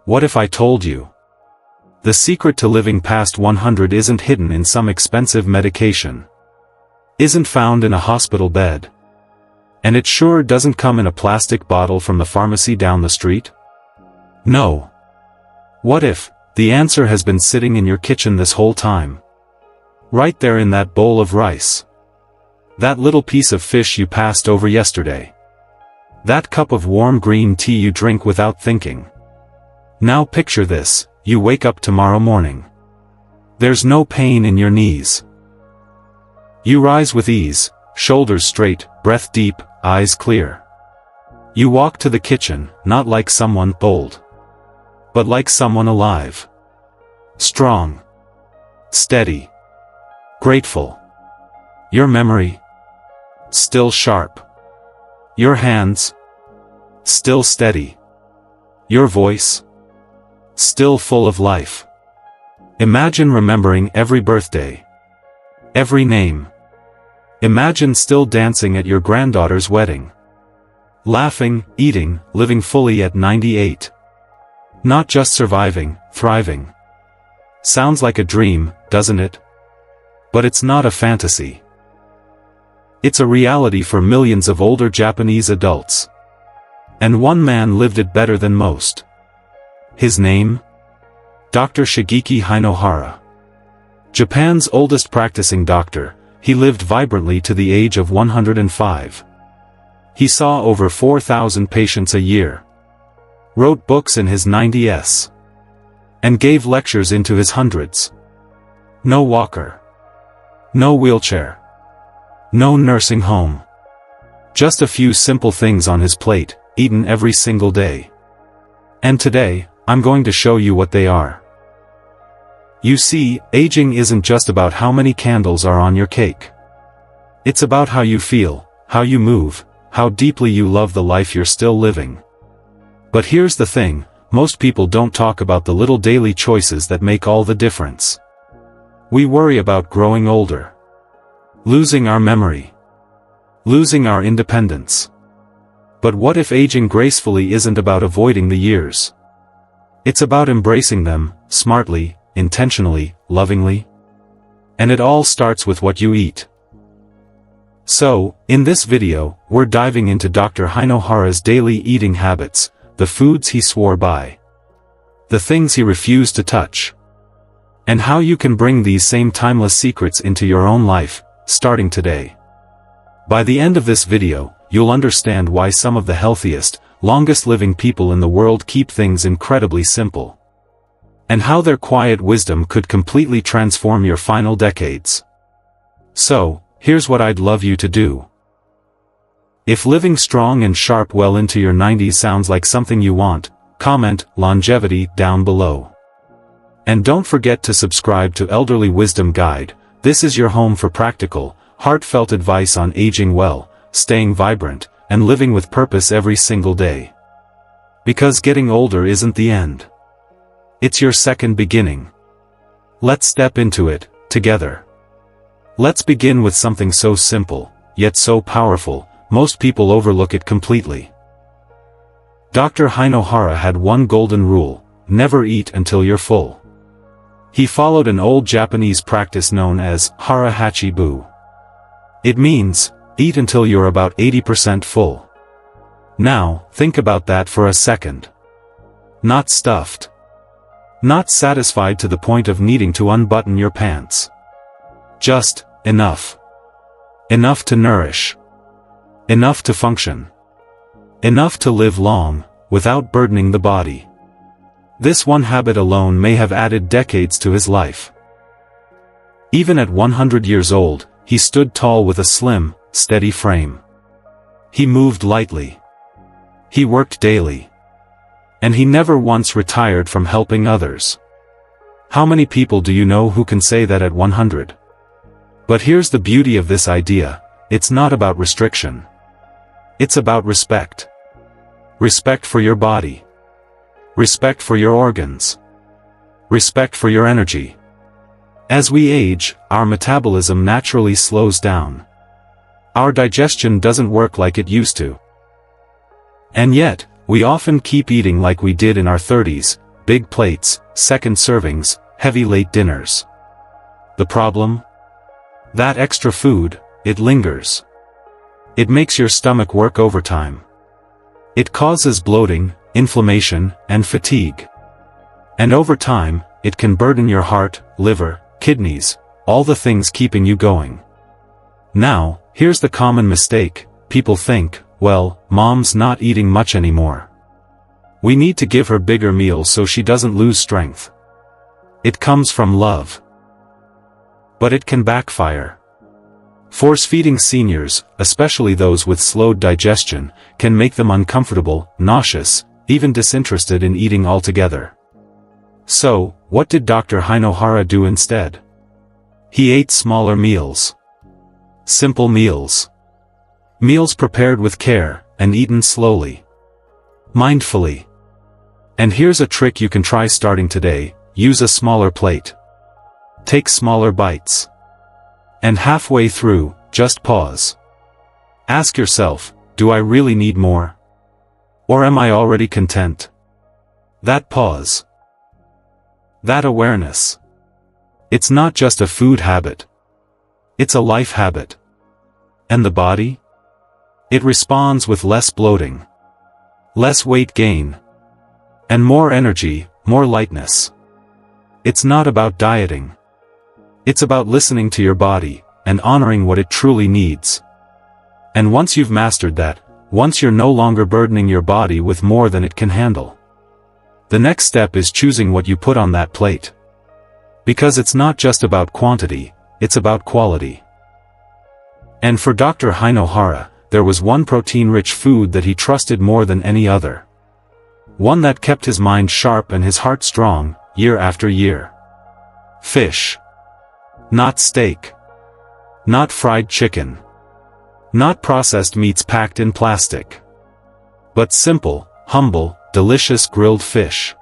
What if I told you? The secret to living past 100 isn't hidden in some expensive medication. Isn't found in a hospital bed. And it sure doesn't come in a plastic bottle from the pharmacy down the street. No. What if the answer has been sitting in your kitchen this whole time? Right there in that bowl of rice. That little piece of fish you passed over yesterday. That cup of warm green tea you drink without thinking. Now picture this, you wake up tomorrow morning. There's no pain in your knees. You rise with ease, shoulders straight, breath deep, eyes clear. You walk to the kitchen, not like someone old, but like someone alive. Strong. Steady. Grateful. Your memory? Still sharp. Your hands? Still steady. Your voice? Still full of life. Imagine remembering every birthday. Every name. Imagine still dancing at your granddaughter's wedding. Laughing, eating, living fully at 98. Not just surviving, thriving. Sounds like a dream, doesn't it? But it's not a fantasy. It's a reality for millions of older Japanese adults. And one man lived it better than most. His name? Dr. Shigeaki Hinohara. Japan's oldest practicing doctor, he lived vibrantly to the age of 105. He saw over 4,000 patients a year. Wrote books in his 90s. And gave lectures into his hundreds. No walker. No wheelchair. No nursing home. Just a few simple things on his plate, eaten every single day. And today, I'm going to show you what they are. You see, aging isn't just about how many candles are on your cake. It's about how you feel, how you move, how deeply you love the life you're still living. But here's the thing, most people don't talk about the little daily choices that make all the difference. We worry about growing older. Losing our memory. Losing our independence. But what if aging gracefully isn't about avoiding the years? It's about embracing them, smartly, intentionally, lovingly. And it all starts with what you eat. So, in this video, we're diving into Dr. Hinohara's daily eating habits, the foods he swore by. The things he refused to touch. And how you can bring these same timeless secrets into your own life, starting today. By the end of this video, you'll understand why some of the healthiest, longest living people in the world keep things incredibly simple. And how their quiet wisdom could completely transform your final decades. So, here's what I'd love you to do. If living strong and sharp well into your 90s sounds like something you want, comment longevity down below. And don't forget to subscribe to Elderly Wisdom Guide. This is your home for practical, heartfelt advice on aging well, staying vibrant, and living with purpose every single day. Because getting older isn't the end. It's your second beginning. Let's step into it, together. Let's begin with something so simple, yet so powerful, most people overlook it completely. Dr. Hinohara had one golden rule: never eat until you're full. He followed an old Japanese practice known as hara hachi-bu. It means, eat until you're about 80% full. Now, think about that for a second. Not stuffed. Not satisfied to the point of needing to unbutton your pants. Just, enough. Enough to nourish. Enough to function. Enough to live long, without burdening the body. This one habit alone may have added decades to his life. Even at 100 years old, he stood tall with a slim, steady frame. He moved lightly. He worked daily. And he never once retired from helping others. How many people do you know who can say that at 100? But here's the beauty of this idea: it's not about restriction. It's about respect. Respect for your body. Respect for your organs. Respect for your energy. As we age, our metabolism naturally slows down. Our digestion doesn't work like it used to. And yet, we often keep eating like we did in our 30s, big plates, second servings, heavy late dinners. The problem? That extra food, it lingers. It makes your stomach work overtime. It causes bloating, inflammation, and fatigue. And over time, it can burden your heart, liver, kidneys, all the things keeping you going. Now, here's the common mistake. People think, well, mom's not eating much anymore. We need to give her bigger meals so she doesn't lose strength. It comes from love. But it can backfire. Force-feeding seniors, especially those with slowed digestion, can make them uncomfortable, nauseous, even disinterested in eating altogether. So, what did Dr. Hinohara do instead? He ate smaller meals. Simple meals. Meals prepared with care, and eaten slowly. Mindfully. And here's a trick you can try starting today: use a smaller plate. Take smaller bites. And halfway through, just pause. Ask yourself, do I really need more? Or am I already content? That pause. That awareness. It's not just a food habit. It's a life habit. And the body? It responds with less bloating, less weight gain, and more energy, more lightness. It's not about dieting. It's about listening to your body, and honoring what it truly needs. And once you've mastered that, once you're no longer burdening your body with more than it can handle, the next step is choosing what you put on that plate. Because it's not just about quantity, it's about quality. And for Dr. Hinohara, there was one protein-rich food that he trusted more than any other. One that kept his mind sharp and his heart strong, year after year. Fish. Not steak. Not fried chicken. Not processed meats packed in plastic. But simple, humble, delicious grilled fish.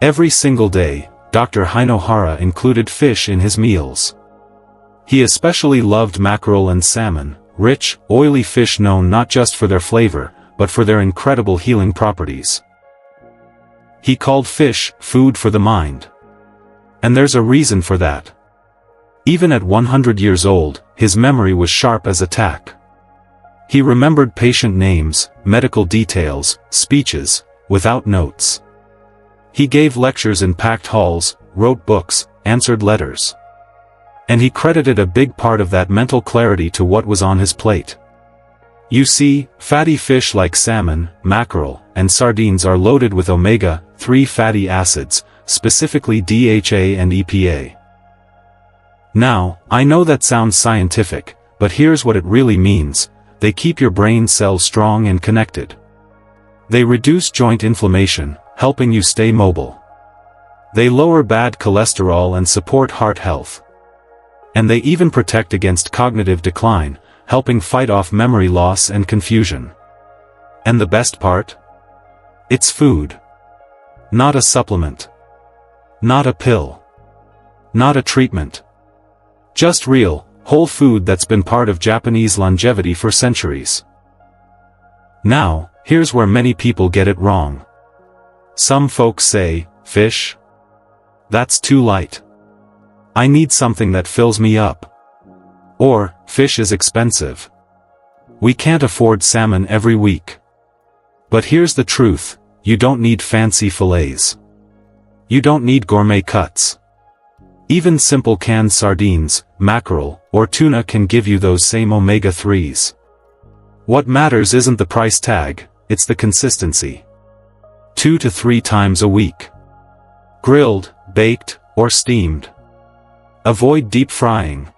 Every single day, Dr. Hinohara included fish in his meals. He especially loved mackerel and salmon, rich, oily fish known not just for their flavor, but for their incredible healing properties. He called fish food for the mind. And there's a reason for that. Even at 100 years old, his memory was sharp as a tack. He remembered patient names, medical details, speeches, without notes. He gave lectures in packed halls, wrote books, answered letters. And he credited a big part of that mental clarity to what was on his plate. You see, fatty fish like salmon, mackerel, and sardines are loaded with omega-3 fatty acids, specifically DHA and EPA. Now, I know that sounds scientific, but here's what it really means: they keep your brain cells strong and connected. They reduce joint inflammation, helping you stay mobile. They lower bad cholesterol and support heart health. And they even protect against cognitive decline, helping fight off memory loss and confusion. And the best part? It's food. Not a supplement. Not a pill. Not a treatment. Just real, whole food that's been part of Japanese longevity for centuries. Now, here's where many people get it wrong. Some folks say, fish? That's too light. I need something that fills me up. Or, fish is expensive. We can't afford salmon every week. But here's the truth: you don't need fancy fillets. You don't need gourmet cuts. Even simple canned sardines, mackerel, or tuna can give you those same omega-3s. What matters isn't the price tag, it's the consistency. 2 to 3 times a week. Grilled, baked, or steamed. Avoid deep frying.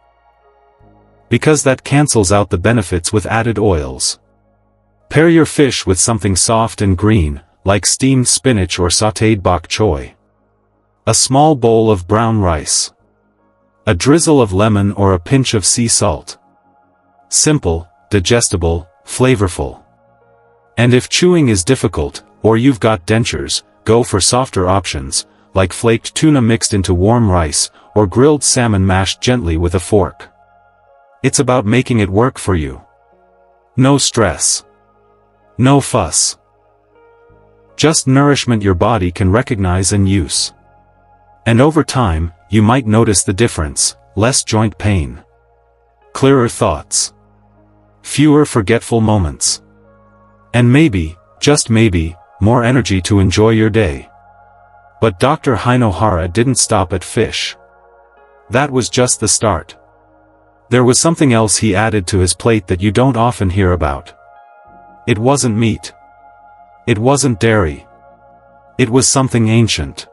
Because that cancels out the benefits with added oils. Pair your fish with something soft and green, like steamed spinach or sautéed bok choy. A small bowl of brown rice. A drizzle of lemon or a pinch of sea salt. Simple, digestible, flavorful. And if chewing is difficult, or you've got dentures, go for softer options, like flaked tuna mixed into warm rice, or grilled salmon mashed gently with a fork. It's about making it work for you. No stress. No fuss. Just nourishment your body can recognize and use. And over time, you might notice the difference: less joint pain, clearer thoughts, fewer forgetful moments, and maybe, just maybe, more energy to enjoy your day. But Dr. Hinohara didn't stop at fish. That was just the start. There was something else he added to his plate that you don't often hear about. It wasn't meat. It wasn't dairy. It was something ancient.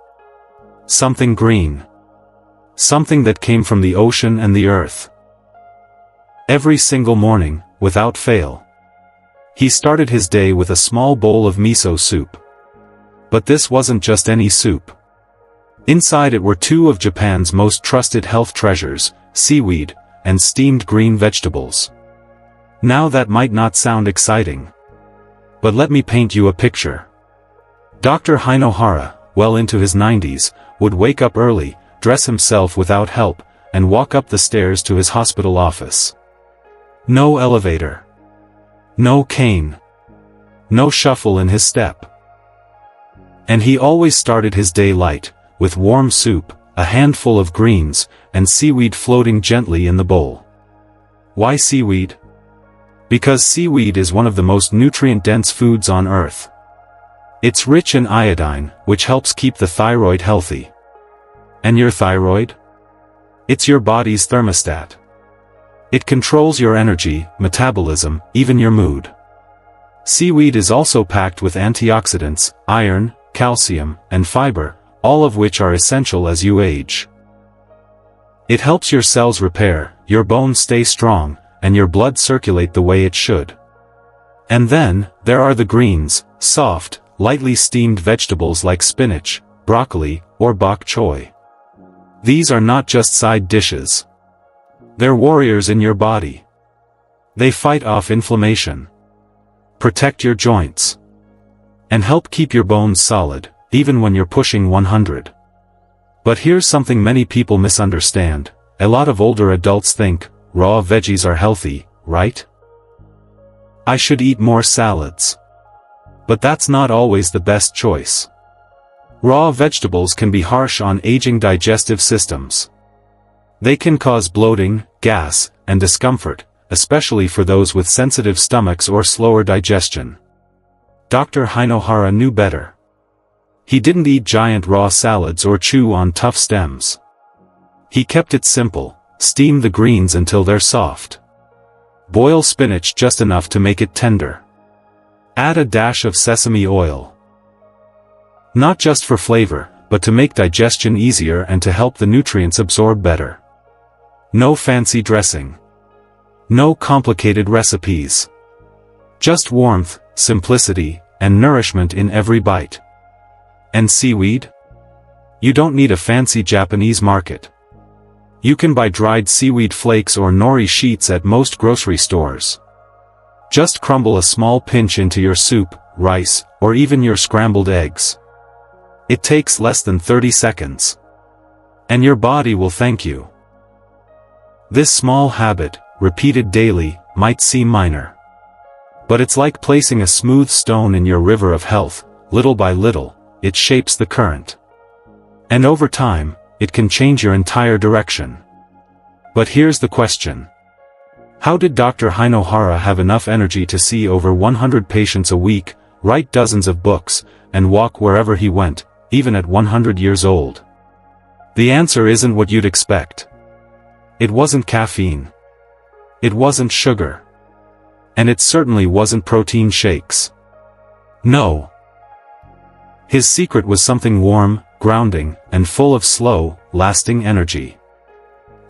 Something green. Something that came from the ocean and the earth. Every single morning, without fail, he started his day with a small bowl of miso soup. But this wasn't just any soup. Inside it were two of Japan's most trusted health treasures, seaweed, and steamed green vegetables. Now that might not sound exciting. But let me paint you a picture. Dr. Hinohara, well into his 90s, would wake up early, dress himself without help, and walk up the stairs to his hospital office. No elevator. No cane. No shuffle in his step. And he always started his day light, with warm soup, a handful of greens, and seaweed floating gently in the bowl. Why seaweed? Because seaweed is one of the most nutrient-dense foods on Earth. It's rich in iodine, which helps keep the thyroid healthy. And your thyroid? It's your body's thermostat. It controls your energy, metabolism, even your mood. Seaweed is also packed with antioxidants, iron, calcium, and fiber, all of which are essential as you age. It helps your cells repair, your bones stay strong, and your blood circulate the way it should. And then, there are the greens, soft, lightly steamed vegetables like spinach, broccoli, or bok choy. These are not just side dishes. They're warriors in your body. They fight off inflammation, protect your joints, and help keep your bones solid, even when you're pushing 100. But here's something many people misunderstand. A lot of older adults think, raw veggies are healthy, right? I should eat more salads. But that's not always the best choice. Raw vegetables can be harsh on aging digestive systems. They can cause bloating, gas, and discomfort, especially for those with sensitive stomachs or slower digestion. Dr. Hinohara knew better. He didn't eat giant raw salads or chew on tough stems. He kept it simple: steam the greens until they're soft. Boil spinach just enough to make it tender. Add a dash of sesame oil. Not just for flavor, but to make digestion easier and to help the nutrients absorb better. No fancy dressing. No complicated recipes. Just warmth, simplicity, and nourishment in every bite. And seaweed? You don't need a fancy Japanese market. You can buy dried seaweed flakes or nori sheets at most grocery stores. Just crumble a small pinch into your soup, rice, or even your scrambled eggs. It takes less than 30 seconds. And your body will thank you. This small habit, repeated daily, might seem minor. But it's like placing a smooth stone in your river of health. Little by little, it shapes the current. And over time, it can change your entire direction. But here's the question. How did Dr. Hinohara have enough energy to see over 100 patients a week, write dozens of books, and walk wherever he went, even at 100 years old? The answer isn't what you'd expect. It wasn't caffeine. It wasn't sugar. And it certainly wasn't protein shakes. No. His secret was something warm, grounding, and full of slow, lasting energy.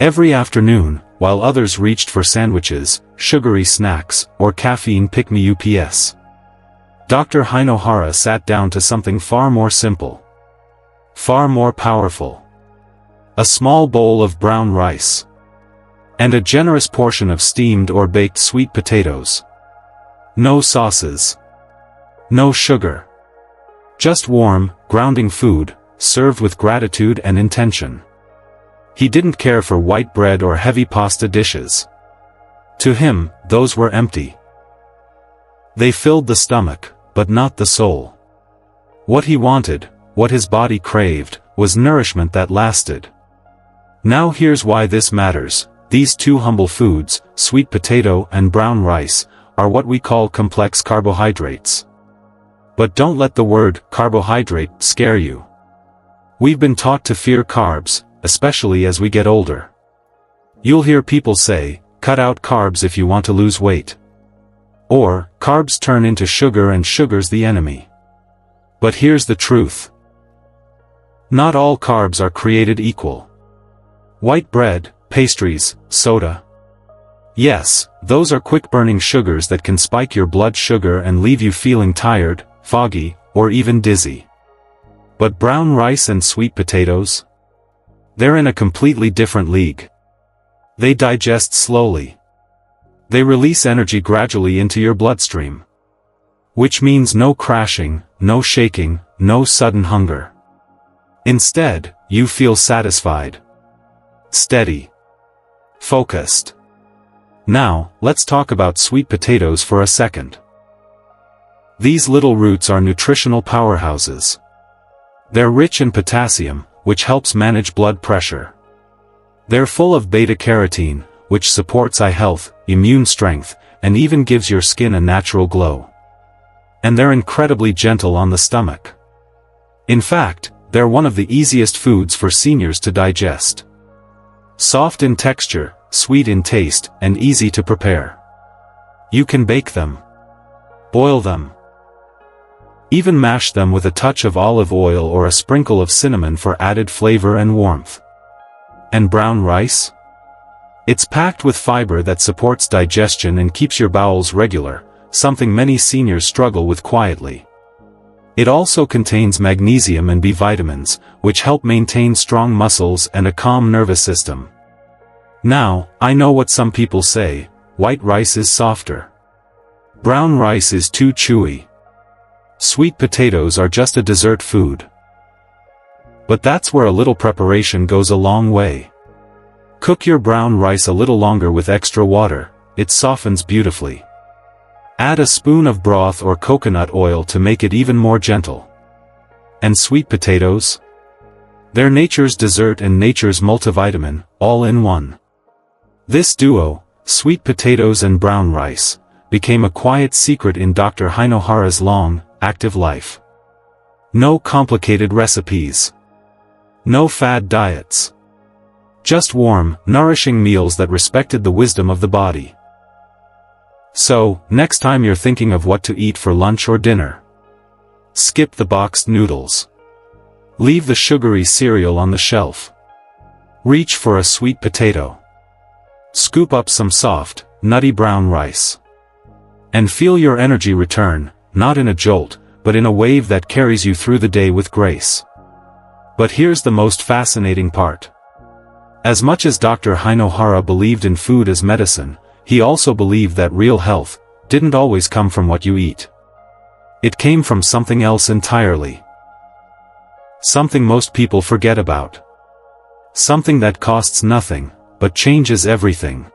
Every afternoon, while others reached for sandwiches, sugary snacks, or caffeine pick-me-ups, Dr. Hinohara sat down to something far more simple. Far more powerful. A small bowl of brown rice. And a generous portion of steamed or baked sweet potatoes. No sauces. No sugar. Just warm, grounding food, served with gratitude and intention. He didn't care for white bread or heavy pasta dishes. To him, those were empty. They filled the stomach, but not the soul. What he wanted, what his body craved, was nourishment that lasted. Now here's why this matters. These two humble foods, sweet potato and brown rice, are what we call complex carbohydrates. But don't let the word carbohydrate scare you. We've been taught to fear carbs, especially as we get older. You'll hear people say, cut out carbs if you want to lose weight. Or, carbs turn into sugar and sugar's the enemy. But here's the truth. Not all carbs are created equal. White bread, pastries, soda. Yes, those are quick-burning sugars that can spike your blood sugar and leave you feeling tired, foggy, or even dizzy. But brown rice and sweet potatoes? They're in a completely different league. They digest slowly. They release energy gradually into your bloodstream. Which means no crashing, no shaking, no sudden hunger. Instead, you feel satisfied. Steady. Focused. Now, let's talk about sweet potatoes for a second. These little roots are nutritional powerhouses. They're rich in potassium, which helps manage blood pressure. They're full of beta-carotene, which supports eye health, immune strength, and even gives your skin a natural glow. And they're incredibly gentle on the stomach. In fact, they're one of the easiest foods for seniors to digest. Soft in texture, sweet in taste, and easy to prepare. You can bake them. Boil them. Even mash them with a touch of olive oil or a sprinkle of cinnamon for added flavor and warmth. And brown rice? It's packed with fiber that supports digestion and keeps your bowels regular, something many seniors struggle with quietly. It also contains magnesium and B vitamins, which help maintain strong muscles and a calm nervous system. Now, I know what some people say, white rice is softer. Brown rice is too chewy. Sweet potatoes are just a dessert food. But that's where a little preparation goes a long way. Cook your brown rice a little longer with extra water, it softens beautifully. Add a spoon of broth or coconut oil to make it even more gentle. And sweet potatoes? They're nature's dessert and nature's multivitamin, all in one. This duo, sweet potatoes and brown rice, became a quiet secret in Dr. Hinohara's long, active life. No complicated recipes. No fad diets. Just warm, nourishing meals that respected the wisdom of the body. So, next time you're thinking of what to eat for lunch or dinner, skip the boxed noodles. Leave the sugary cereal on the shelf. Reach for a sweet potato. Scoop up some soft, nutty brown rice. And feel your energy return, not in a jolt, but in a wave that carries you through the day with grace. But here's the most fascinating part. As much as Dr. Hinohara believed in food as medicine, he also believed that real health didn't always come from what you eat. It came from something else entirely. Something most people forget about. Something that costs nothing, but changes everything.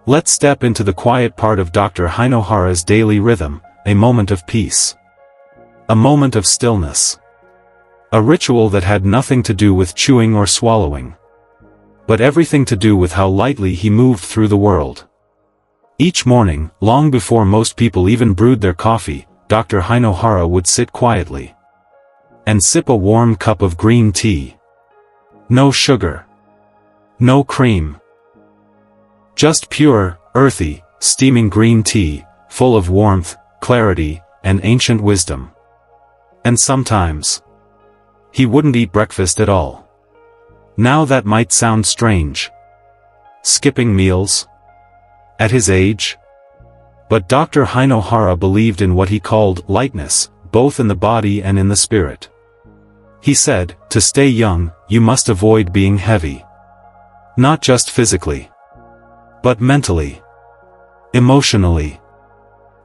Let's step into the quiet part of Dr. Hinohara's daily rhythm, a moment of peace. A moment of stillness. A ritual that had nothing to do with chewing or swallowing, but everything to do with how lightly he moved through the world. Each morning, long before most people even brewed their coffee, Dr. Hinohara would sit quietly and sip a warm cup of green tea. No sugar. No cream. Just pure, earthy, steaming green tea, full of warmth, clarity, and ancient wisdom. And sometimes, he wouldn't eat breakfast at all. Now that might sound strange. Skipping meals? At his age? But Dr. Hinohara believed in what he called lightness, both in the body and in the spirit. He said, to stay young, you must avoid being heavy. Not just physically, but mentally, emotionally,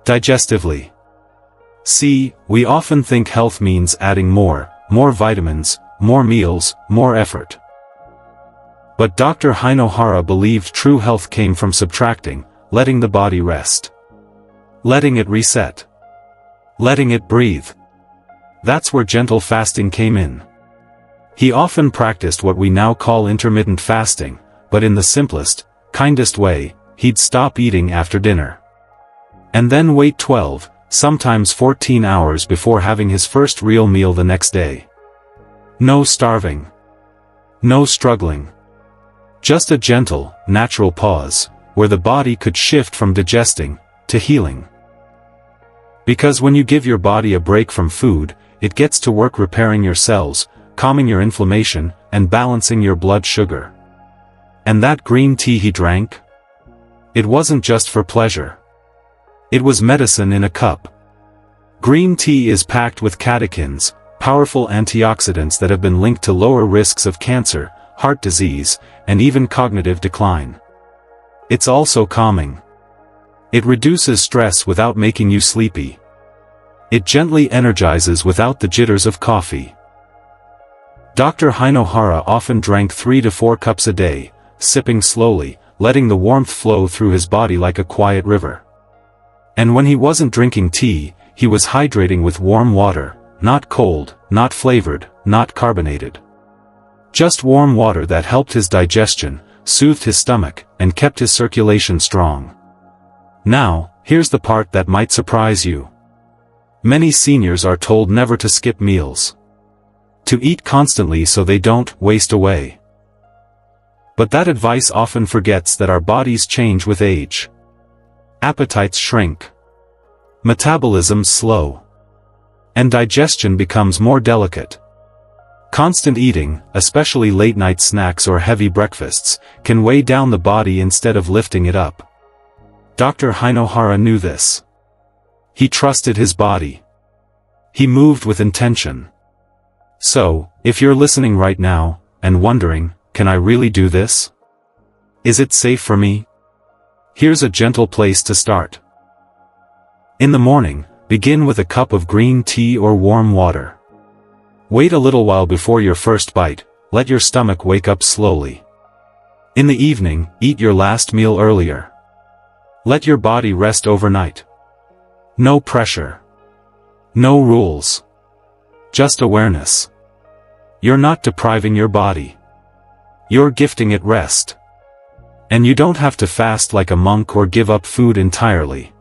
digestively. See, we often think health means adding more vitamins, more meals, more effort. But Dr. Hinohara believed true health came from subtracting, letting the body rest. Letting it reset. Letting it breathe. That's where gentle fasting came in. He often practiced what we now call intermittent fasting, but in the simplest, kindest way. He'd stop eating after dinner. And then wait 12, sometimes 14 hours before having his first real meal the next day. No starving. No struggling. Just a gentle, natural pause, where the body could shift from digesting to healing. Because when you give your body a break from food, it gets to work repairing your cells, calming your inflammation, and balancing your blood sugar. And that green tea he drank? It wasn't just for pleasure. It was medicine in a cup. Green tea is packed with catechins, powerful antioxidants that have been linked to lower risks of cancer, heart disease, and even cognitive decline. It's also calming. It reduces stress without making you sleepy. It gently energizes without the jitters of coffee. Dr. Hinohara often drank 3 to 4 cups a day, sipping slowly, letting the warmth flow through his body like a quiet river. And when he wasn't drinking tea, he was hydrating with warm water, not cold, not flavored, not carbonated. Just warm water that helped his digestion, soothed his stomach, and kept his circulation strong. Now, here's the part that might surprise you. Many seniors are told never to skip meals. To eat constantly so they don't waste away. But that advice often forgets that our bodies change with age. Appetites shrink. Metabolism's slow. And digestion becomes more delicate. Constant eating, especially late-night snacks or heavy breakfasts, can weigh down the body instead of lifting it up. Dr. Hinohara knew this. He trusted his body. He moved with intention. So, if you're listening right now, and wondering, can I really do this? Is it safe for me? Here's a gentle place to start. In the morning, begin with a cup of green tea or warm water. Wait a little while before your first bite, let your stomach wake up slowly. In the evening, eat your last meal earlier. Let your body rest overnight. No pressure. No rules. Just awareness. You're not depriving your body. You're gifting it rest. And you don't have to fast like a monk or give up food entirely.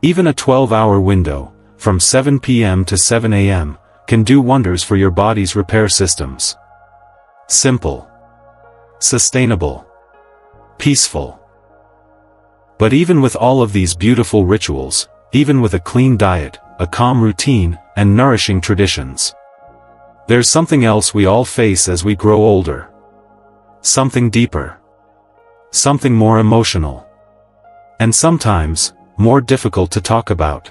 Even a 12-hour window, from 7 p.m. to 7 a.m., can do wonders for your body's repair systems. Simple. Sustainable. Peaceful. But even with all of these beautiful rituals, even with a clean diet, a calm routine, and nourishing traditions, there's something else we all face as we grow older. Something deeper. Something more emotional. And sometimes, more difficult to talk about.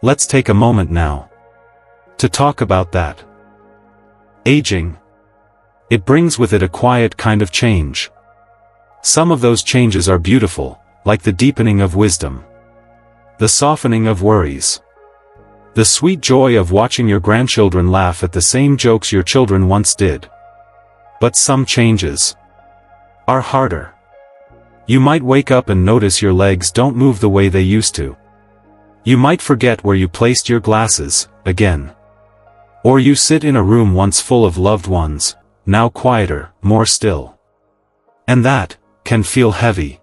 Let's take a moment now to talk about that. Aging. It brings with it a quiet kind of change. Some of those changes are beautiful, like the deepening of wisdom. The softening of worries. The sweet joy of watching your grandchildren laugh at the same jokes your children once did. But some changes are harder. You might wake up and notice your legs don't move the way they used to. You might forget where you placed your glasses, again. Or you sit in a room once full of loved ones, now quieter, more still. And that can feel heavy.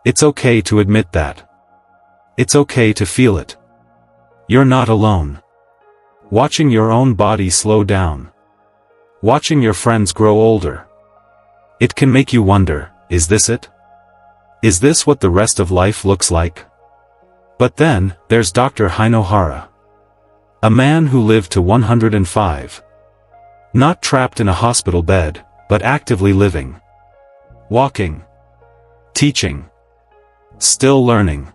It's okay to admit that. It's okay to feel it. You're not alone. Watching your own body slow down. Watching your friends grow older. It can make you wonder, is this it? Is this what the rest of life looks like? But then, there's Dr. Hinohara. A man who lived to 105. Not trapped in a hospital bed, but actively living. Walking. Teaching. Still learning.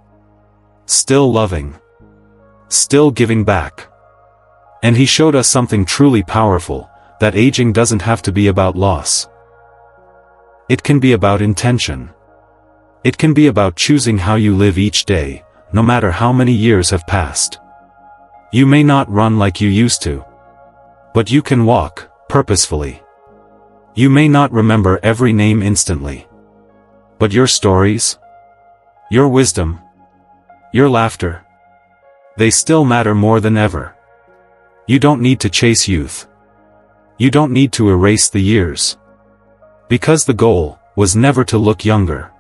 Still loving. Still giving back. And he showed us something truly powerful, that aging doesn't have to be about loss. It can be about intention. It can be about choosing how you live each day, no matter how many years have passed. You may not run like you used to. But you can walk, purposefully. You may not remember every name instantly. But your stories, your wisdom, your laughter, they still matter more than ever. You don't need to chase youth. You don't need to erase the years. Because the goal was never to look younger.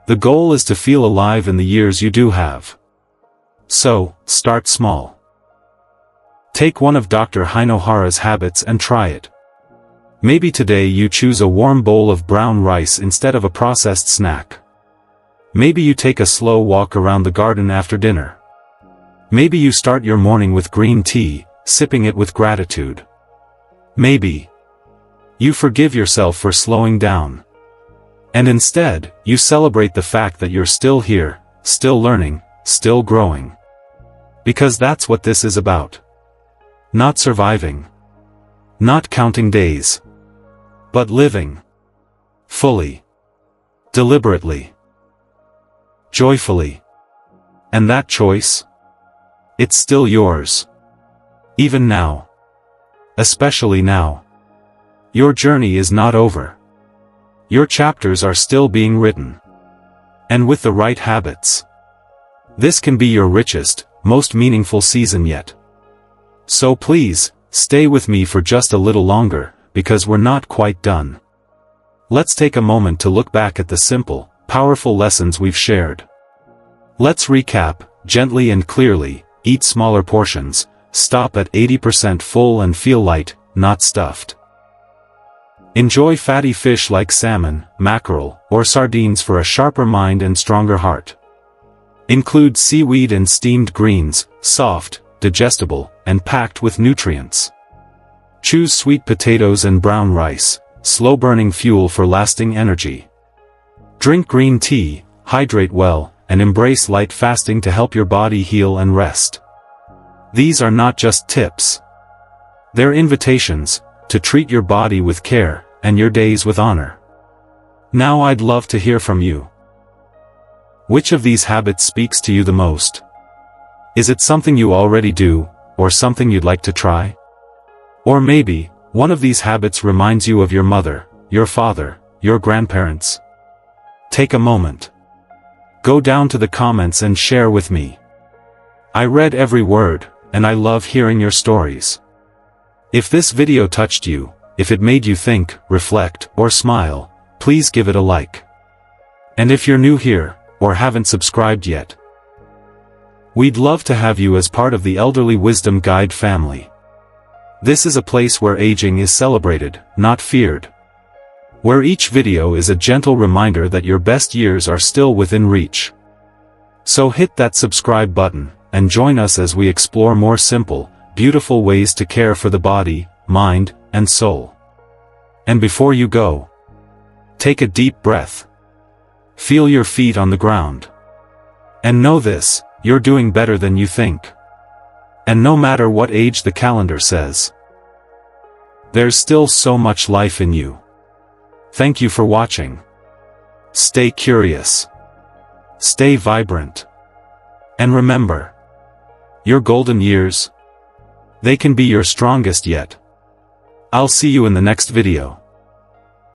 The goal is to feel alive in the years you do have. So, start small. Take one of Dr. Hinohara's habits and try it. Maybe today you choose a warm bowl of brown rice instead of a processed snack. Maybe you take a slow walk around the garden after dinner. Maybe you start your morning with green tea, sipping it with gratitude. Maybe you forgive yourself for slowing down. And instead, you celebrate the fact that you're still here, still learning, still growing. Because that's what this is about. Not surviving. Not counting days. But living. Fully. Deliberately. Joyfully. And that choice? It's still yours. Even now. Especially now. Your journey is not over. Your chapters are still being written. And with the right habits. This can be your richest, most meaningful season yet. So please, stay with me for just a little longer, because we're not quite done. Let's take a moment to look back at the simple, powerful lessons we've shared. Let's recap, gently and clearly, eat smaller portions, stop at 80% full and feel light, not stuffed. Enjoy fatty fish like salmon, mackerel, or sardines for a sharper mind and stronger heart. Include seaweed and steamed greens, soft, digestible, and packed with nutrients. Choose sweet potatoes and brown rice, slow-burning fuel for lasting energy. Drink green tea, hydrate well, and embrace light fasting to help your body heal and rest. These are not just tips. They're invitations to treat your body with care and your days with honor. Now I'd love to hear from you. Which of these habits speaks to you the most? Is it something you already do, or something you'd like to try? Or maybe, one of these habits reminds you of your mother, your father, your grandparents. Take a moment. Go down to the comments and share with me. I read every word, and I love hearing your stories. If this video touched you, if it made you think, reflect, or smile, please give it a like. And if you're new here, or haven't subscribed yet, we'd love to have you as part of the Elderly Wisdom Guide family. This is a place where aging is celebrated, not feared. Where each video is a gentle reminder that your best years are still within reach. So hit that subscribe button, and join us as we explore more simple, beautiful ways to care for the body, mind, and soul. And before you go, take a deep breath. Feel your feet on the ground. And know this, you're doing better than you think. And no matter what age the calendar says, there's still so much life in you. Thank you for watching. Stay curious. Stay vibrant. And remember, your golden years, they can be your strongest yet. I'll see you in the next video.